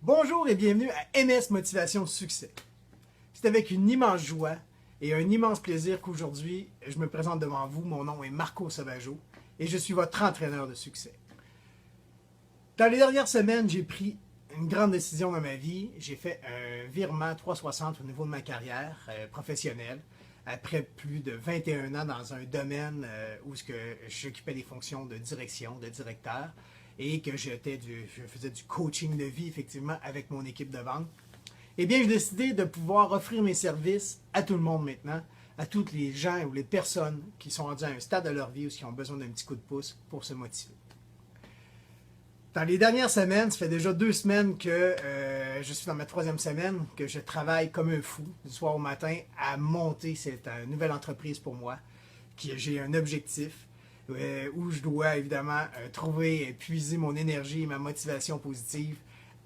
Bonjour et bienvenue à MS Motivation Succès. C'est avec une immense joie et un immense plaisir qu'aujourd'hui, je me présente devant vous. Mon nom est Marco Sauvageau et je suis votre entraîneur de succès. Dans les dernières semaines, j'ai pris une grande décision dans ma vie. J'ai fait un virement 360 au niveau de ma carrière professionnelle après plus de 21 ans dans un domaine où j'occupais des fonctions de direction, de directeur et que je faisais du coaching de vie effectivement avec mon équipe de vente. Eh bien, j'ai décidé de pouvoir offrir mes services à tout le monde maintenant, à toutes les gens ou les personnes qui sont rendus à un stade de leur vie ou qui ont besoin d'un petit coup de pouce pour se motiver. Dans les dernières semaines, ça fait déjà 2 semaines que je suis dans ma 3e semaine, que je travaille comme un fou du soir au matin à monter cette nouvelle entreprise pour moi, j'ai un objectif où je dois évidemment trouver et puiser mon énergie et ma motivation positive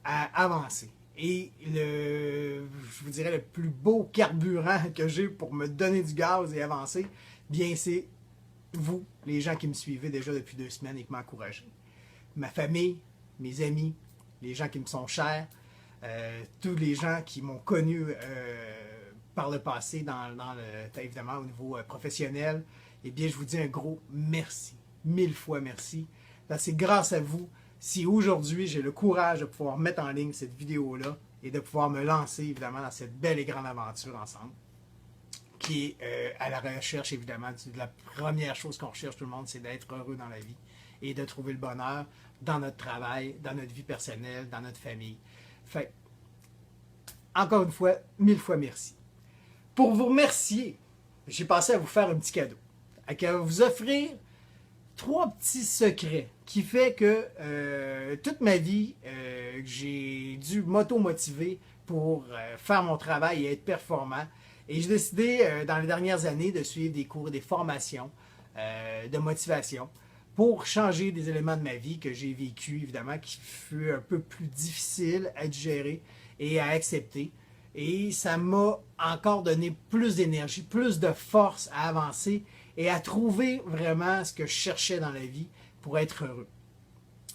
à avancer. Et je vous dirais, le plus beau carburant que j'ai pour me donner du gaz et avancer, bien c'est vous, les gens qui me suivez déjà depuis 2 semaines et qui m'encouragez. Ma famille, mes amis, les gens qui me sont chers, tous les gens qui m'ont connu par le passé, évidemment au niveau professionnel, eh bien je vous dis un gros merci, 1000 fois merci. C'est grâce à vous si aujourd'hui j'ai le courage de pouvoir mettre en ligne cette vidéo-là et de pouvoir me lancer évidemment dans cette belle et grande aventure ensemble, qui est à la recherche évidemment de la première chose qu'on recherche tout le monde, c'est d'être heureux dans la vie et de trouver le bonheur dans notre travail, dans notre vie personnelle, dans notre famille. Fait, encore une fois, 1000 fois merci. Pour vous remercier, j'ai pensé à vous faire un petit cadeau, à vous offrir 3 petits secrets qui fait que toute ma vie, j'ai dû m'auto-motiver pour faire mon travail et être performant. Et j'ai décidé dans les dernières années de suivre des cours et des formations de motivation pour changer des éléments de ma vie que j'ai vécu, évidemment, qui fut un peu plus difficile à digérer et à accepter. Et ça m'a encore donné plus d'énergie, plus de force à avancer et à trouver vraiment ce que je cherchais dans la vie pour être heureux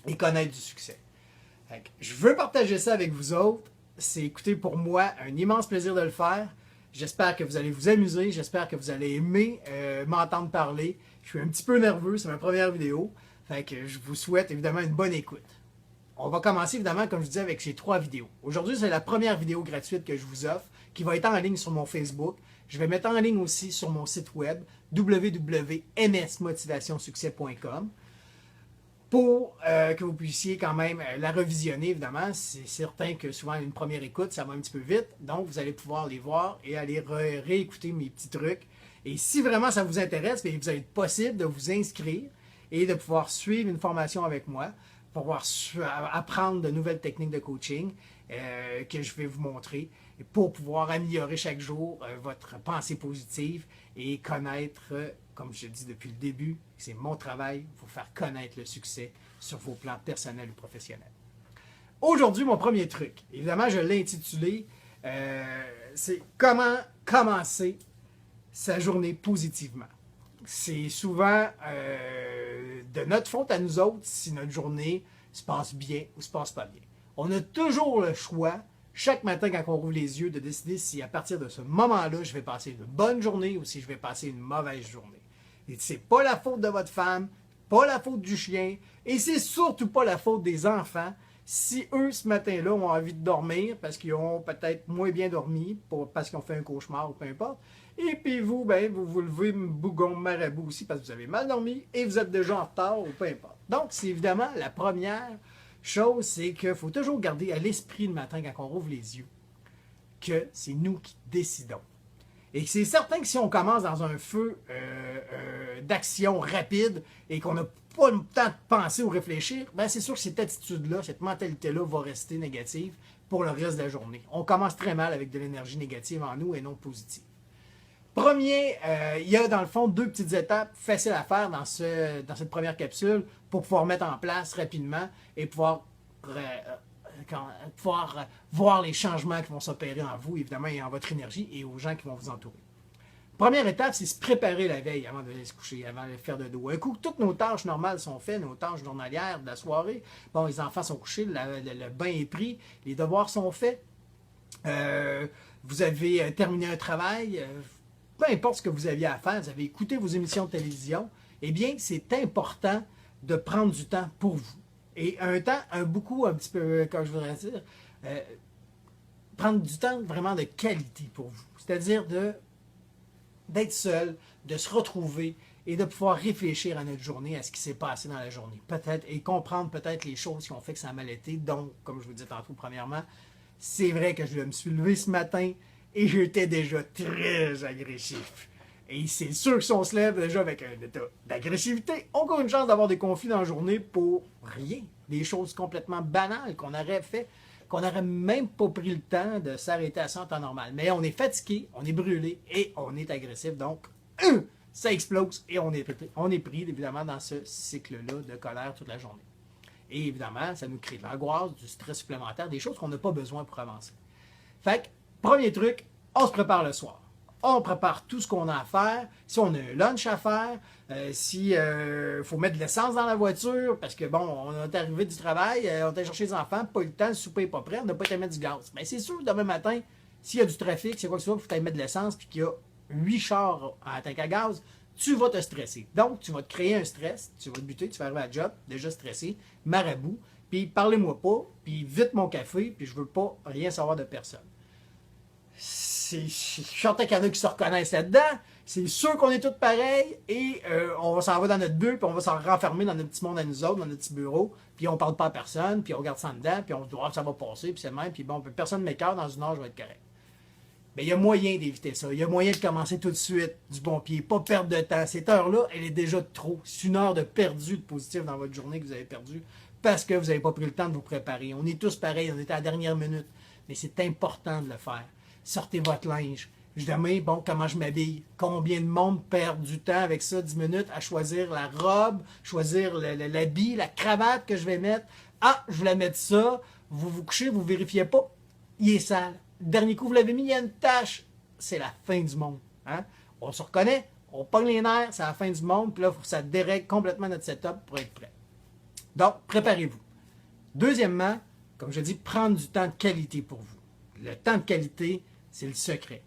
et connaître du succès. Je veux partager ça avec vous autres. C'est, écoutez, pour moi, un immense plaisir de le faire. J'espère que vous allez vous amuser. J'espère que vous allez aimer m'entendre parler. Je suis un petit peu nerveux, c'est ma première vidéo. Fait que je vous souhaite évidemment une bonne écoute. On va commencer évidemment, comme je disais, avec ces 3 vidéos. Aujourd'hui, c'est la première vidéo gratuite que je vous offre, qui va être en ligne sur mon Facebook. Je vais mettre en ligne aussi sur mon site web, www.msmotivationsuccès.com, pour que vous puissiez quand même la revisionner, évidemment. C'est certain que souvent, une première écoute, ça va un petit peu vite. Donc, vous allez pouvoir les voir et aller réécouter mes petits trucs. Et si vraiment ça vous intéresse, bien, vous avez possible de vous inscrire et de pouvoir suivre une formation avec moi pour pouvoir apprendre de nouvelles techniques de coaching que je vais vous montrer pour pouvoir améliorer chaque jour votre pensée positive et connaître, comme je dis depuis le début, c'est mon travail, vous faire connaître le succès sur vos plans personnels ou professionnels. Aujourd'hui, mon premier truc, évidemment, je l'ai intitulé, c'est comment commencer sa journée positivement. C'est souvent de notre faute à nous autres si notre journée se passe bien ou se passe pas bien. On a toujours le choix, chaque matin quand on rouvre les yeux, de décider si à partir de ce moment-là, je vais passer une bonne journée ou si je vais passer une mauvaise journée. Et c'est pas la faute de votre femme, pas la faute du chien, et c'est surtout pas la faute des enfants si eux, ce matin-là, ont envie de dormir parce qu'ils ont peut-être moins bien dormi, parce qu'ils ont fait un cauchemar ou peu importe. Et puis vous, ben, vous levez bougon marabout aussi parce que vous avez mal dormi et vous êtes déjà en retard ou peu importe. Donc, c'est évidemment la première chose, c'est qu'il faut toujours garder à l'esprit le matin quand on rouvre les yeux que c'est nous qui décidons. Et c'est certain que si on commence dans un feu d'action rapide et qu'on n'a pas le temps de penser ou réfléchir, ben c'est sûr que cette attitude-là, cette mentalité-là va rester négative pour le reste de la journée. On commence très mal avec de l'énergie négative en nous et non positive. Premier, il y a dans le fond 2 petites étapes faciles à faire dans cette première capsule pour pouvoir mettre en place rapidement et pouvoir voir les changements qui vont s'opérer en vous, évidemment, et en votre énergie et aux gens qui vont vous entourer. Première étape, c'est se préparer la veille avant d'aller se coucher, avant de faire de dos. Un coup, toutes nos tâches normales sont faites, nos tâches journalières de la soirée. Bon, les enfants sont couchés, le bain est pris, les devoirs sont faits. Vous avez terminé un travail, peu importe ce que vous aviez à faire, vous avez écouté vos émissions de télévision, eh bien, c'est important de prendre du temps pour vous. Et un temps, un petit peu, comme je voudrais dire, prendre du temps vraiment de qualité pour vous. C'est-à-dire d'être seul, de se retrouver et de pouvoir réfléchir à notre journée, à ce qui s'est passé dans la journée. Peut-être, et comprendre peut-être les choses qui ont fait que ça a mal été. Donc, comme je vous disais tantôt, premièrement, c'est vrai que je me suis levé ce matin et j'étais déjà très agressif. Et c'est sûr que si on se lève déjà avec un état d'agressivité, on a une chance d'avoir des conflits dans la journée pour rien. Des choses complètement banales qu'on aurait fait, qu'on n'aurait même pas pris le temps de s'arrêter à ça en temps normal. Mais on est fatigué, on est brûlé et on est agressif. Donc, ça explose et on est pris évidemment dans ce cycle-là de colère toute la journée. Et évidemment, ça nous crée de l'angoisse, du stress supplémentaire, des choses qu'on n'a pas besoin pour avancer. Fait que, premier truc, on se prépare le soir. On prépare tout ce qu'on a à faire. Si on a un lunch à faire, si faut mettre de l'essence dans la voiture, parce que bon, on est arrivé du travail, on est chercher les enfants, pas eu le temps, le souper n'est pas prêt, on n'a pas été mettre du gaz. Mais c'est sûr, demain matin, s'il y a du trafic, c'est quoi que ce soit, il faut aller mettre de l'essence, puis qu'il y a 8 chars à tank à gaz, tu vas te stresser. Donc, tu vas te créer un stress, tu vas te buter, tu vas arriver à la job, déjà stressé, marabout, puis parlez-moi pas, puis vite mon café, puis je veux pas rien savoir de personne. Je suis certain qu'il y en a qui se reconnaissent là-dedans. C'est sûr qu'on est tous pareils et on s'en va dans notre bulle, puis on va s'en renfermer dans notre petit monde à nous autres, dans notre petit bureau, puis on parle pas à personne, puis on regarde ça en dedans, puis on se dit ça va passer, puis c'est le même, puis bon, personne ne m'écarte, dans une heure, je vais être correct. Mais il y a moyen d'éviter ça. Il y a moyen de commencer tout de suite du bon pied, pas perdre de temps. Cette heure-là, elle est déjà trop. C'est une heure de perdu de positif dans votre journée que vous avez perdu parce que vous n'avez pas pris le temps de vous préparer. On est tous pareils, on est à la dernière minute, mais c'est important de le faire. Sortez votre linge. Demain, bon, comment je m'habille? Combien de monde perd du temps avec ça, 10 minutes, à choisir la robe, choisir l'habit, la cravate que je vais mettre. Ah, je voulais mettre ça. Vous vous couchez, vous ne vérifiez pas. Il est sale. Dernier coup, vous l'avez mis, il y a une tache. C'est la fin du monde. Hein? On se reconnaît, on pogne les nerfs, c'est la fin du monde. Puis là, ça dérègle complètement notre setup pour être prêt. Donc, préparez-vous. Deuxièmement, comme je dis, prendre du temps de qualité pour vous. Le temps de qualité, c'est le secret.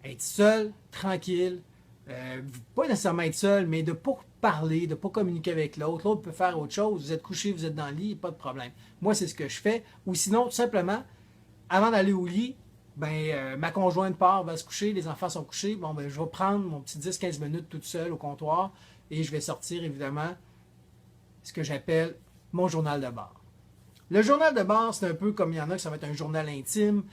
Être seul, tranquille, pas nécessairement être seul, mais de ne pas parler, de ne pas communiquer avec l'autre. L'autre peut faire autre chose. Vous êtes couché, vous êtes dans le lit, pas de problème. Moi, c'est ce que je fais. Ou sinon, tout simplement, avant d'aller au lit, ma conjointe part, va se coucher, les enfants sont couchés. Bon, je vais prendre mon petit 10-15 minutes toute seule au comptoir et je vais sortir, évidemment, ce que j'appelle mon journal de bord. Le journal de bord, c'est un peu comme il y en a que ça va être un journal intime.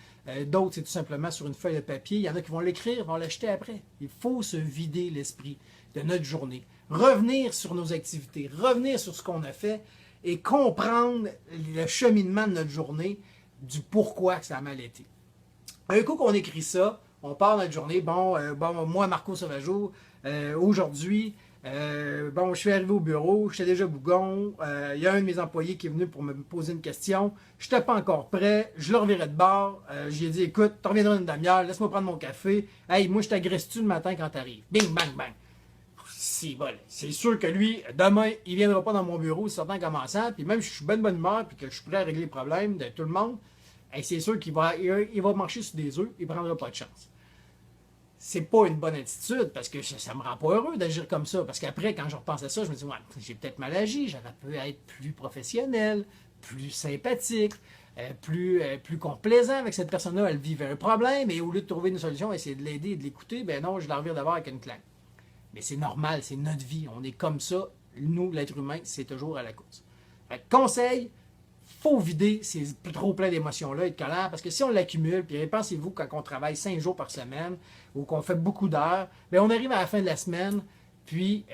D'autres, c'est tout simplement sur une feuille de papier. Il y en a qui vont l'écrire, vont l'acheter après. Il faut se vider l'esprit de notre journée. Revenir sur nos activités, revenir sur ce qu'on a fait et comprendre le cheminement de notre journée, du pourquoi ça a mal été. Un coup qu'on écrit ça, on part notre journée. Bon, moi, Marco Sauvageau, aujourd'hui, je suis arrivé au bureau, j'étais déjà bougon. Il y a un de mes employés qui est venu pour me poser une question. Je n'étais pas encore prêt. Je le revirais de bord. J'ai dit, écoute, tu reviendras une demi-heure, laisse-moi prendre mon café. Hey, moi, je t'agresse-tu le matin quand tu arrives? Bing, bang, bang. C'est sûr que lui, demain, il ne viendra pas dans mon bureau, c'est certain en commençant. Puis même si je suis bonne humeur et que je suis prêt à régler les problèmes de tout le monde, c'est sûr qu'il va marcher sur des œufs, il ne prendra pas de chance. C'est pas une bonne attitude parce que ça me rend pas heureux d'agir comme ça. Parce qu'après, quand je repense à ça, je me dis, ouais, j'ai peut-être mal agi, j'aurais pu être plus professionnel, plus sympathique, plus complaisant avec cette personne-là. Elle vivait un problème et au lieu de trouver une solution, essayer de l'aider et de l'écouter, ben non, je la revire d'abord avec une claque. Mais c'est normal, c'est notre vie. On est comme ça. Nous, l'être humain, c'est toujours à la course. Fait que conseil, faut vider ces trop plein d'émotions-là et de colère, parce que si on l'accumule, puis pensez-vous quand on travaille 5 jours par semaine ou qu'on fait beaucoup d'heures, bien on arrive à la fin de la semaine, puis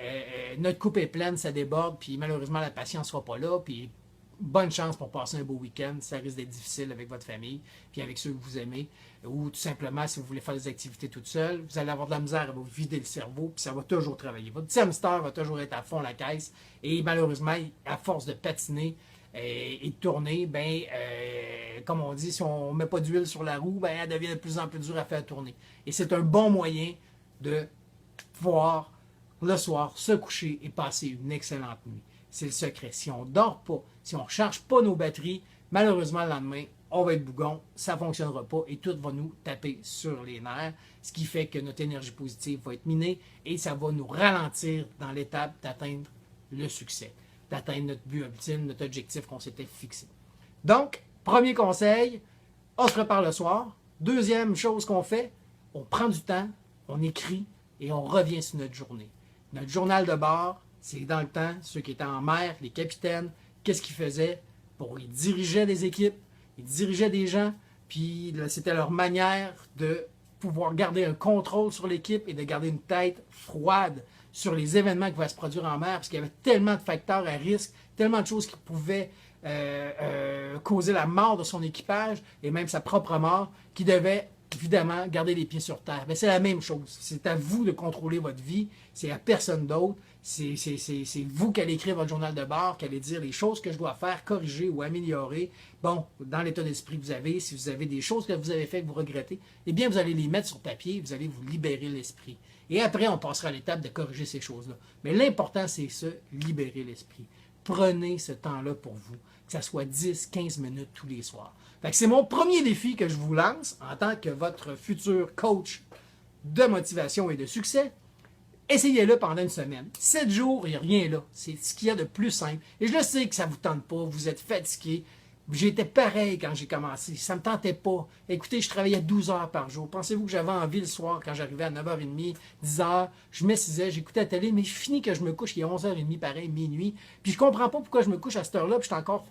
notre coupe est pleine, ça déborde, puis malheureusement la patience ne sera pas là, puis bonne chance pour passer un beau week-end. Ça risque d'être difficile avec votre famille, puis avec ceux que vous aimez, ou tout simplement si vous voulez faire des activités toute seule, vous allez avoir de la misère à vous vider le cerveau, puis ça va toujours travailler. Votre petit hamster va toujours être à fond la caisse, et malheureusement, à force de patiner, et de tourner, comme on dit, si on ne met pas d'huile sur la roue, elle devient de plus en plus dure à faire tourner. Et c'est un bon moyen de pouvoir, le soir, se coucher et passer une excellente nuit. C'est le secret. Si on ne dort pas, si on ne recharge pas nos batteries, malheureusement, le lendemain, on va être bougon, ça ne fonctionnera pas et tout va nous taper sur les nerfs, ce qui fait que notre énergie positive va être minée et ça va nous ralentir dans l'étape d'atteindre le succès, d'atteindre notre but ultime, notre objectif qu'on s'était fixé. Donc, premier conseil, on se prépare le soir. Deuxième chose qu'on fait, on prend du temps, on écrit et on revient sur notre journée. Notre journal de bord, c'est dans le temps, ceux qui étaient en mer, les capitaines, qu'est-ce qu'ils faisaient? Bon, ils dirigeaient des équipes, ils dirigeaient des gens, puis c'était leur manière de pouvoir garder un contrôle sur l'équipe et de garder une tête froide sur les événements qui vont se produire en mer, parce qu'il y avait tellement de facteurs à risque, tellement de choses qui pouvaient causer la mort de son équipage et même sa propre mort, qui devait évidemment garder les pieds sur terre. Mais c'est la même chose. C'est à vous de contrôler votre vie. C'est à personne d'autre. C'est vous qui allez écrire votre journal de bord, qui allez dire les choses que je dois faire, corriger ou améliorer. Bon, dans l'état d'esprit que vous avez, si vous avez des choses que vous avez faites que vous regrettez, eh bien, vous allez les mettre sur papier, vous allez vous libérer l'esprit. Et après, on passera à l'étape de corriger ces choses-là. Mais l'important, c'est se libérer l'esprit. Prenez ce temps-là pour vous, que ça soit 10, 15 minutes tous les soirs. C'est mon premier défi que je vous lance en tant que votre futur coach de motivation et de succès. Essayez-le pendant une semaine. 7 jours, il n'y a rien là. C'est ce qu'il y a de plus simple. Et je le sais que ça ne vous tente pas, vous êtes fatigué. J'étais pareil quand j'ai commencé. Ça ne me tentait pas. Écoutez, je travaillais 12 heures par jour. Pensez-vous que j'avais envie le soir, quand j'arrivais à 9h30, 10h, je m'assisais, j'écoutais la télé, mais je finis que je me couche, il est 11h30, pareil, minuit. Puis je comprends pas pourquoi je me couche à cette heure-là, puis je suis encore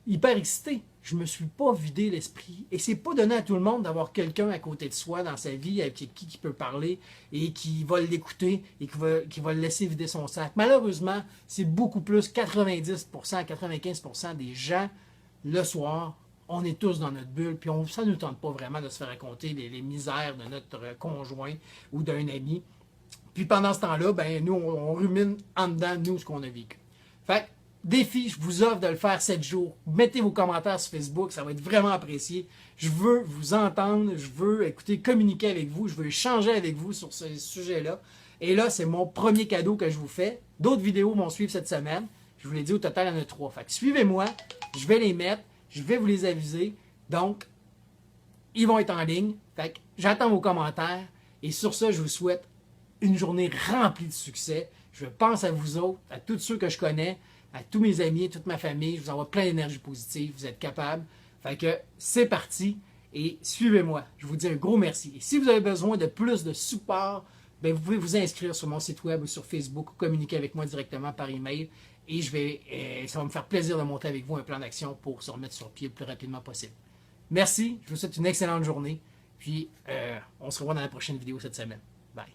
hyper excité. Je me suis pas vidé l'esprit. Et c'est pas donné à tout le monde d'avoir quelqu'un à côté de soi dans sa vie avec qui peut parler et qui va l'écouter et qui va le laisser vider son sac. Malheureusement, c'est beaucoup plus, 90%, 95% des gens, le soir, on est tous dans notre bulle, puis ça ne nous tente pas vraiment de se faire raconter les misères de notre conjoint ou d'un ami. Puis pendant ce temps-là, ben, nous, on rumine en dedans, nous, ce qu'on a vécu. Fait que, défi, je vous offre de le faire 7 jours. Mettez vos commentaires sur Facebook, ça va être vraiment apprécié. Je veux vous entendre, je veux écouter, communiquer avec vous, je veux échanger avec vous sur ce sujet-là. Et là, c'est mon premier cadeau que je vous fais. D'autres vidéos vont suivre cette semaine. Je vous l'ai dit, au total, il y en a 3. Fait que suivez-moi, je vais les mettre, je vais vous les aviser. Donc, ils vont être en ligne. Fait que j'attends vos commentaires. Et sur ça, je vous souhaite une journée remplie de succès. Je pense à vous autres, à tous ceux que je connais, à tous mes amis, toute ma famille. Je vous envoie plein d'énergie positive. Vous êtes capables. Fait que c'est parti. Et suivez-moi. Je vous dis un gros merci. Et si vous avez besoin de plus de support, bien, vous pouvez vous inscrire sur mon site web ou sur Facebook ou communiquer avec moi directement par email. Et ça va me faire plaisir de monter avec vous un plan d'action pour se remettre sur pied le plus rapidement possible. Merci. Je vous souhaite une excellente journée. Puis, on se revoit dans la prochaine vidéo cette semaine. Bye.